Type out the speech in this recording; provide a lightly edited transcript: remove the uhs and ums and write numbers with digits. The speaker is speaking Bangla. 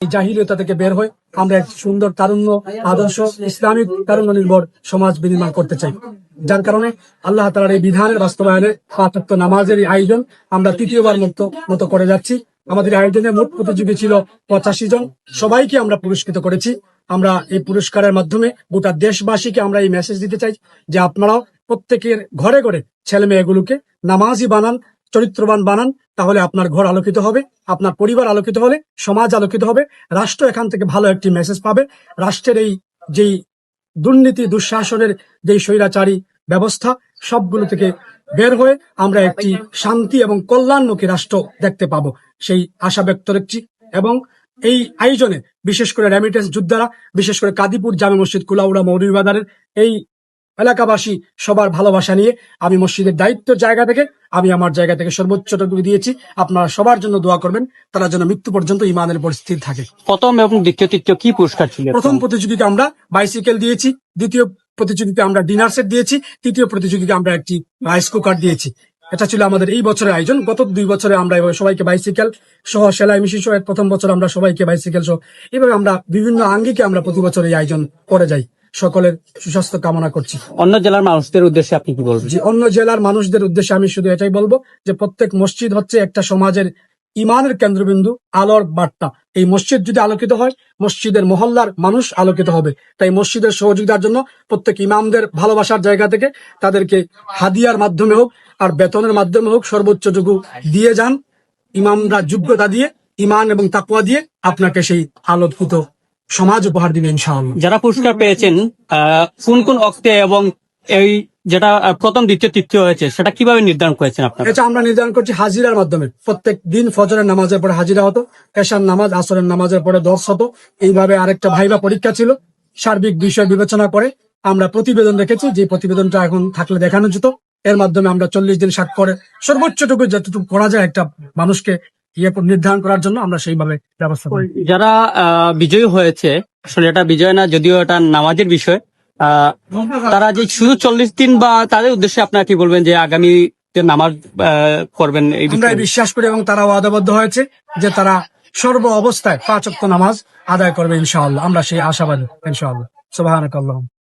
এই জাহিলিয়তা থেকে বের হয়ে আমরা এক সুন্দর তারুণ্য আদর্শ ইসলামিক তারুণ্য নির্ভর সমাজ বিনির্মাণ করতে চাই। যার কারণে আল্লাহ তাআলার এই বিধানের বাস্তবায়নে ৫ ওয়াক্ত নামাজের এই আয়োজন আমরা তৃতীয়বার মতো করে যাচ্ছি। আমাদের আয়োজনে মোট প্রতিযোগী ছিল ৮৫ জন। সবাইকে আমরা পুরস্কৃত করেছি। আমরা এই পুরস্কারের মাধ্যমে গোটা দেশবাসীকে আমরা এই মেসেজ দিতে চাই যে আপনারাও প্রত্যেকের ঘরে ঘরে ছেলে মেয়েগুলোকে নামাজি বানান, চরিত্রবান বানান, তাহলে আপনার ঘর আলোকিত হবে, আপনার পরিবার আলোকিত হলে সমাজ আলোকিত হবে, রাষ্ট্র এখান থেকে ভালো একটি মেসেজ পাবে। রাষ্ট্রের এই যেই দুর্নীতি দুঃশাসনের যেই স্বৈরাচারী ব্যবস্থা সবগুলো থেকে বের হয়ে আমরা একটি শান্তি এবং কল্যাণমুখী রাষ্ট্র দেখতে পাবো, সেই আশা ব্যক্ত রাখছি। এবং এই আয়োজনে বিশেষ করে রেমিটেন্স যোদ্ধারা, বিশেষ করে কাদিপুর জামে মসজিদ কুলাউড়া মৌলভীবাজারের এই এলাকাবাসী সবার ভালোবাসা নিয়ে আমি মসজিদের দায়িত্বের জায়গা থেকে আমি আমার জায়গা থেকে সর্বোচ্চটুকু দিয়েছি। আপনারা সবার জন্য দোয়া করবেন, তারা যেন মৃত্যু পর্যন্ত ইমানের উপর স্থির থাকে। প্রথম এবং দ্বিতীয় তৃতীয় কি পুরস্কার ছিল? প্রথম প্রতিযোগিতা আমরা বাইসাইকেল দিয়েছি, দ্বিতীয় প্রতিযোগিতা আমরা ডিনার সেট দিয়েছি, তৃতীয় প্রতিযোগিতা আমরা একটি রাইস কুকার দিয়েছি। এটা ছিল আমাদের এই বছরের আয়োজন। গত ২ বছরে আমরা সবাইকে বাইসাইকেল সহ সেলাই মেশিন সহ প্রথম বছর আমরা সবাইকে বাইসাইকেল সহ এভাবে আমরা বিভিন্ন আঙ্গিকে আমরা প্রতি বছর এই আয়োজন করে যাই। সকলের সুস্বাস্থ্য কামনা করছি। অন্য জেলার মানুষদের উদ্দেশ্যে আপনি কি বলবেন? অন্য জেলার মানুষদের উদ্দেশ্যে আমি শুধু এটাই বলবো যে প্রত্যেক মসজিদ হচ্ছে একটা সমাজের ইমানের কেন্দ্রবিন্দু, আলোর বার্তা। এই মসজিদ যদি আলোকিত হয়, মসজিদের মহল্লার মানুষ আলোকিত হবে। তাই মসজিদের সহযোগিতার জন্য প্রত্যেক ইমামদের ভালোবাসার জায়গা থেকে তাদেরকে হাদিয়ার মাধ্যমে হোক আর বেতনের মাধ্যমে হোক সর্বোচ্চটুকু দিয়ে যান। ইমামরা যোগ্যতা দিয়ে, ইমান এবং তাকওয়া দিয়ে আপনাকে সেই আলোকিত সমাজ উপহার দিবে ইনশাআল্লাহ। যারা পুরস্কার পেয়েছেন কোন কোন অক্টে এবং এই যেটা প্রথম দ্বিতীয় তৃতীয় হয়েছে সেটা কিভাবে নির্ধারণ করেছেন আপনারা? এটা আমরা নির্ধারণ করছি হাজিরার মাধ্যমে। প্রত্যেক দিন ফজরের নামাজের পরে হাজিরা হতো, এশার নামাজ আসরের নামাজের পরে দর্শ হতো। এইভাবে আরেকটা ভাইবা পরীক্ষা ছিল। সার্বিক বিষয় বিবেচনা করে আমরা প্রতিবেদন রেখেছি, যে প্রতিবেদনটা এখন থাকলে দেখানো যেত। এর মাধ্যমে আমরা ৪০ দিন স্বাক্ষরে সর্বোচ্চটুকু যতটুকু করা যায় একটা মানুষকে নির্ধারণ করার জন্য আমরা সেইভাবে ব্যবস্থা করি। যারা বিজয়ী হয়েছে, আসলে এটা বিজয় না, যদিও এটা নামাজের বিষয়, তারা যে শুধু ৪০ দিন বা তাদের উদ্দেশ্যে আপনারা কি বলবেন যে আগামী নামাজ পড়বেন? আমরা বিশ্বাস করি এবং তারা ওয়াদাবদ্ধ হয়েছে যে তারা সর্ব অবস্থায় ৫ ওয়াক্ত নামাজ আদায় করবে ইনশাআল্লাহ। আমরা সেই আশাবাদী ইনশাআল্লাহ। সুবহানাকাল্লাহ।